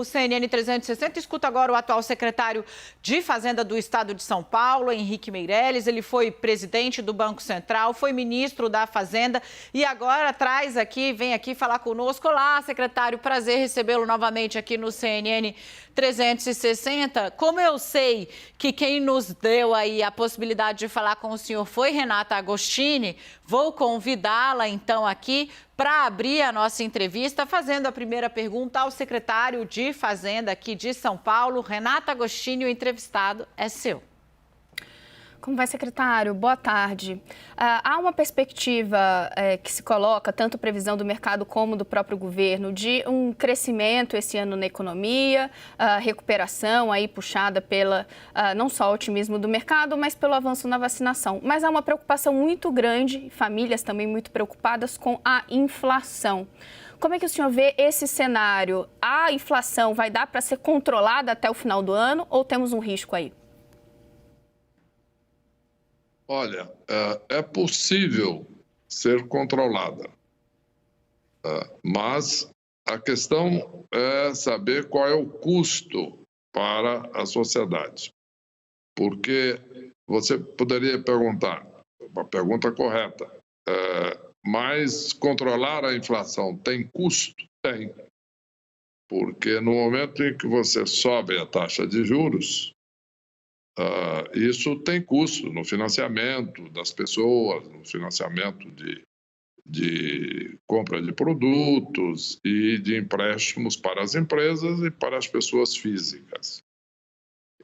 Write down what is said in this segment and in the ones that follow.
O CNN 360 escuta agora o atual secretário de Fazenda do Estado de São Paulo, Henrique Meirelles. Ele foi presidente do Banco Central, foi ministro da Fazenda e agora vem aqui falar conosco. Olá, secretário, prazer recebê-lo novamente aqui no CNN 360. Como eu sei que quem nos deu aí a possibilidade de falar com o senhor foi Renata Agostini, vou convidá-la então aqui para abrir a nossa entrevista, fazendo a primeira pergunta ao secretário de Fazenda aqui de São Paulo, Renata Agostini. O entrevistado é seu. Como vai, secretário? Boa tarde. Há uma perspectiva que se coloca, tanto previsão do mercado como do próprio governo, de um crescimento esse ano na economia, recuperação aí puxada pela, não só o otimismo do mercado, mas pelo avanço na vacinação. Mas há uma preocupação muito grande, famílias também muito preocupadas com a inflação. Como é que o senhor vê esse cenário? A inflação vai dar para ser controlada até o final do ano ou temos um risco aí? Olha, é possível ser controlada, mas a questão é saber qual é o custo para a sociedade. Porque você poderia perguntar, uma pergunta correta, mas controlar a inflação tem custo? Tem. Porque no momento em que você sobe a taxa de juros, isso tem custo no financiamento das pessoas, no financiamento de compra de produtos e de empréstimos para as empresas e para as pessoas físicas.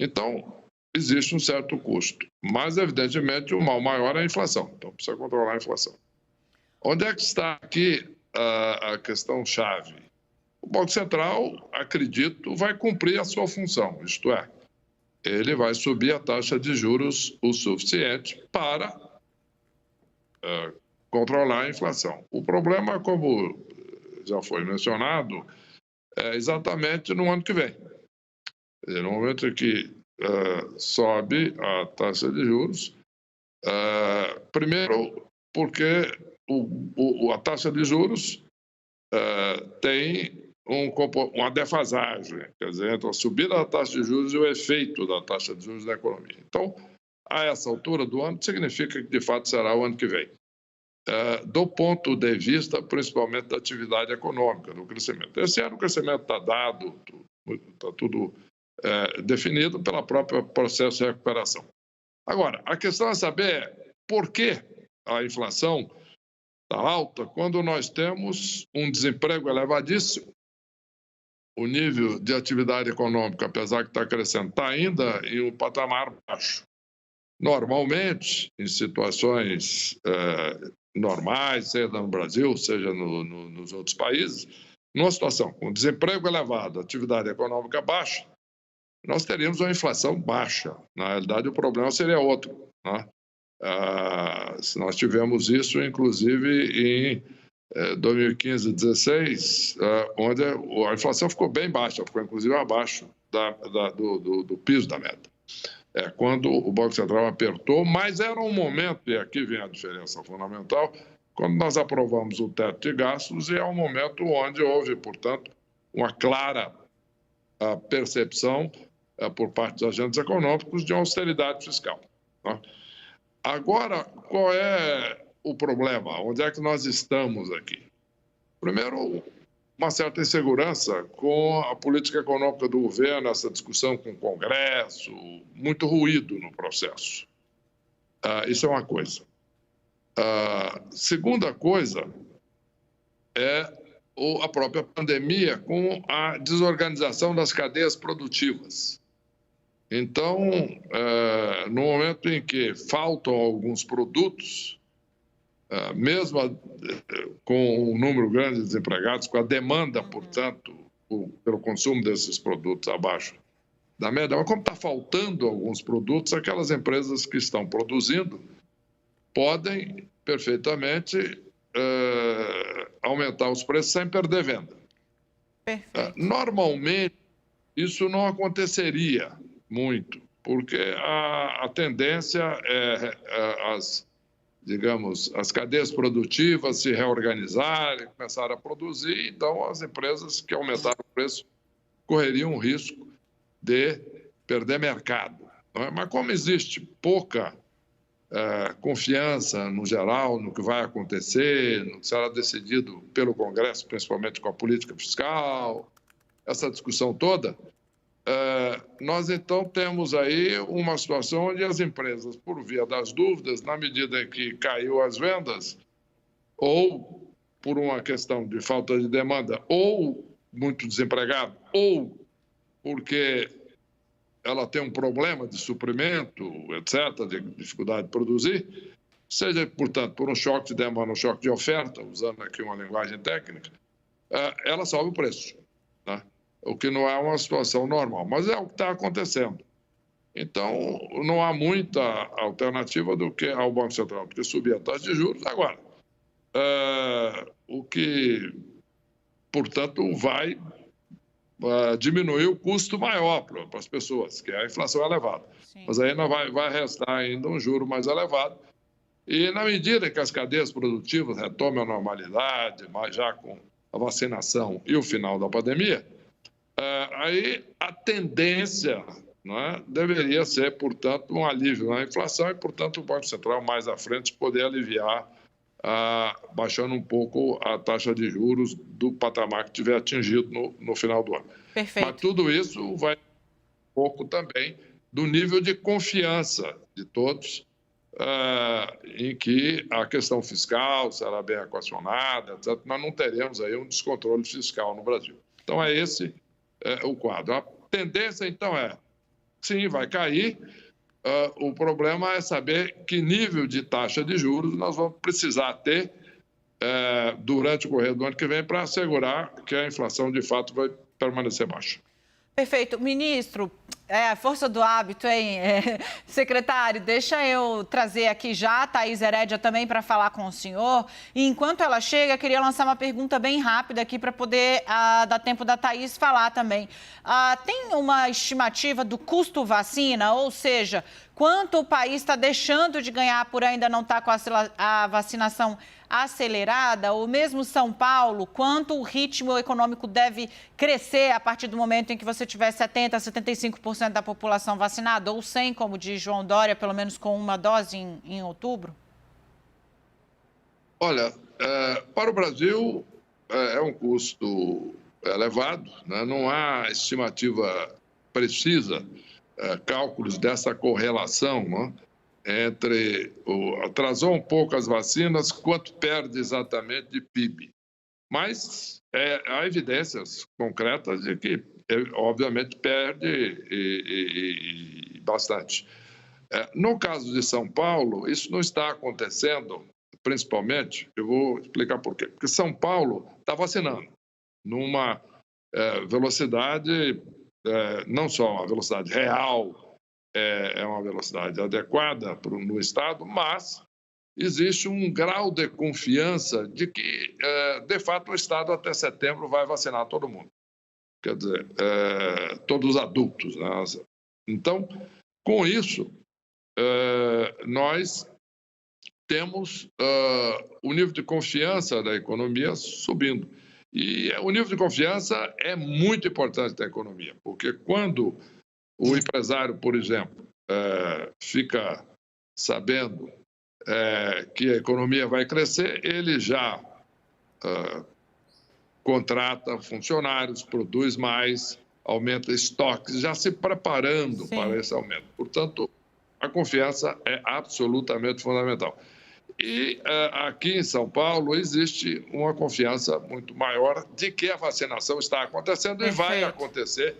Então, existe um certo custo, mas, evidentemente, o mal maior é a inflação. Então, precisa controlar a inflação. Onde é que está aqui a questão chave? O Banco Central, acredito, vai cumprir a sua função, isto é, ele vai subir a taxa de juros o suficiente para controlar a inflação. O problema, como já foi mencionado, é exatamente no ano que vem. No momento em que sobe a taxa de juros, primeiro porque a taxa de juros tem uma defasagem, quer dizer, entre a subida da taxa de juros e o efeito da taxa de juros na economia. Então, a essa altura do ano, significa que, de fato, será o ano que vem. Do ponto de vista, principalmente, da atividade econômica, do crescimento. Esse ano o crescimento está dado, está tudo definido pelo próprio processo de recuperação. Agora, a questão é saber por que a inflação está alta quando nós temos um desemprego elevadíssimo. O nível de atividade econômica, apesar de estar crescendo, está ainda em um patamar baixo. Normalmente, em situações normais, seja no Brasil, seja nos outros países, numa situação com desemprego elevado, atividade econômica baixa, nós teríamos uma inflação baixa. Na realidade, o problema seria outro, né? Se nós tivemos isso, inclusive, em 2015 e 2016, onde a inflação ficou bem baixa, ficou inclusive abaixo do piso da meta. Quando o Banco Central apertou, mas era um momento, e aqui vem a diferença fundamental, quando nós aprovamos o teto de gastos, e é um momento onde houve, portanto, uma clara percepção por parte dos agentes econômicos de uma austeridade fiscal, né? Agora, qual é o problema? Onde é que nós estamos aqui? Primeiro, uma certa insegurança com a política econômica do governo, essa discussão com o Congresso, muito ruído no processo. Isso é uma coisa. Segunda coisa é a própria pandemia com a desorganização das cadeias produtivas. Então, no momento em que faltam alguns produtos, mesmo com um número grande de desempregados, com a demanda, portanto, pelo consumo desses produtos abaixo da média, mas como está faltando alguns produtos, aquelas empresas que estão produzindo podem perfeitamente aumentar os preços sem perder venda. Normalmente, isso não aconteceria muito, porque a tendência as cadeias produtivas se reorganizarem, começarem a produzir, então as empresas que aumentaram o preço correriam um risco de perder mercado. Não é? Mas como existe pouca confiança, no geral, no que vai acontecer, no que será decidido pelo Congresso, principalmente com a política fiscal, essa discussão toda, nós então temos aí uma situação onde as empresas, por via das dúvidas, na medida em que caiu as vendas, ou por uma questão de falta de demanda, ou muito desempregado, ou porque ela tem um problema de suprimento, etc., de dificuldade de produzir, seja, portanto, por um choque de demanda, um choque de oferta, usando aqui uma linguagem técnica, ela sobe o preço, né? O que não é uma situação normal, mas é o que está acontecendo. Então, não há muita alternativa do que ao Banco Central, porque subir a taxa de juros agora. O que, portanto, vai diminuir o custo maior para as pessoas, que é a inflação elevada. Sim. Mas aí não vai restar ainda um juro mais elevado. E na medida que as cadeias produtivas retomem a normalidade, mas já com a vacinação e o final da pandemia, aí a tendência, não é, deveria ser, portanto, um alívio na inflação e, portanto, o Banco Central mais à frente poder aliviar, baixando um pouco a taxa de juros do patamar que tiver atingido no final do ano. Perfeito. Mas tudo isso vai um pouco também do nível de confiança de todos, em que a questão fiscal será bem equacionada, etc. Nós não teremos aí um descontrole fiscal no Brasil. Então, é esse o quadro. A tendência, então, sim, vai cair. O problema é saber que nível de taxa de juros nós vamos precisar ter durante o correr do ano que vem para assegurar que a inflação, de fato, vai permanecer baixa. Perfeito. Ministro, a força do hábito, hein? Secretário, deixa eu trazer aqui já a Thaís Herédia também para falar com o senhor. E enquanto ela chega, queria lançar uma pergunta bem rápida aqui para poder dar tempo da Thaís falar também. Tem uma estimativa do custo vacina, ou seja, quanto o país está deixando de ganhar por ainda não estar com a vacinação acelerada, ou mesmo São Paulo, quanto o ritmo econômico deve crescer a partir do momento em que você tiver 70% a 75% da população vacinada, ou 100%, como diz João Dória, pelo menos com uma dose em outubro? Olha, para o Brasil é um custo elevado, né? Não há estimativa precisa, cálculos dessa correlação, né? Entre atrasou um pouco as vacinas, quanto perde exatamente de PIB. Mas há evidências concretas de que, obviamente, perde e bastante. No caso de São Paulo, isso não está acontecendo, principalmente, eu vou explicar por quê. Porque São Paulo está vacinando numa velocidade, não só a velocidade real, é uma velocidade adequada no estado, mas existe um grau de confiança de que, de fato, o estado até setembro vai vacinar todo mundo. Quer dizer, todos os adultos, né? Então, com isso, nós temos o nível de confiança da economia subindo. E o nível de confiança é muito importante da economia, porque quando o empresário, por exemplo, fica sabendo que a economia vai crescer, ele já contrata funcionários, produz mais, aumenta estoques, já se preparando para esse aumento. Portanto, a confiança é absolutamente fundamental. E aqui em São Paulo existe uma confiança muito maior de que a vacinação está acontecendo. Perfeito. E vai acontecer,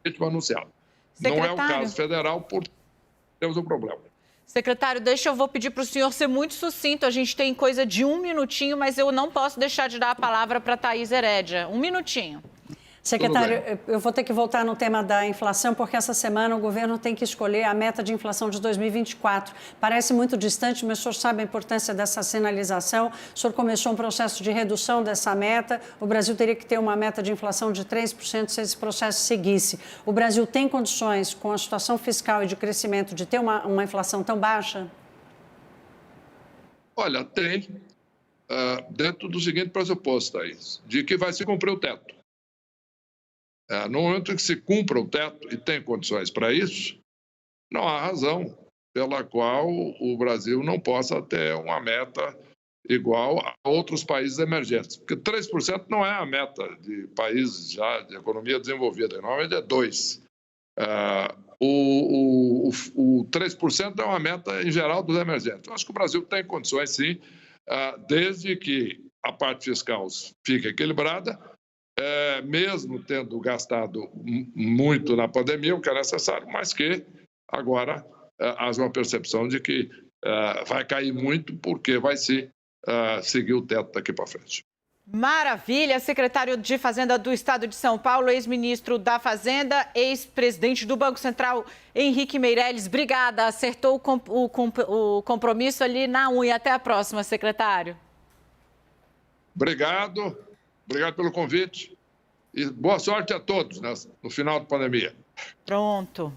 ritmo anunciado. Secretário. Não é o caso federal, porque temos um problema. Secretário, vou pedir para o senhor ser muito sucinto. A gente tem coisa de 1 minutinho, mas eu não posso deixar de dar a palavra para a Thaís Herédia. 1 minutinho. Secretário, eu vou ter que voltar no tema da inflação, porque essa semana o governo tem que escolher a meta de inflação de 2024. Parece muito distante, mas o senhor sabe a importância dessa sinalização. O senhor começou um processo de redução dessa meta. O Brasil teria que ter uma meta de inflação de 3% se esse processo seguisse. O Brasil tem condições, com a situação fiscal e de crescimento, de ter uma inflação tão baixa? Olha, tem, dentro do seguinte pressuposto, Thaís, de que vai se cumprir o teto. No momento em que se cumpra o teto e tem condições para isso, não há razão pela qual o Brasil não possa ter uma meta igual a outros países emergentes. Porque 3% não é a meta de países já de economia desenvolvida, normalmente é 2%. O 3% é uma meta em geral dos emergentes. Eu acho que o Brasil tem condições, sim, desde que a parte fiscal fique equilibrada, mesmo tendo gastado muito na pandemia, o que é necessário, mas que agora haja uma percepção de que vai cair muito porque vai se seguir o teto daqui para frente. Maravilha, secretário de Fazenda do Estado de São Paulo, ex-ministro da Fazenda, ex-presidente do Banco Central, Henrique Meirelles. Obrigada, acertou o compromisso ali na unha. Até a próxima, secretário. Obrigado pelo convite e boa sorte a todos no final da pandemia. Pronto.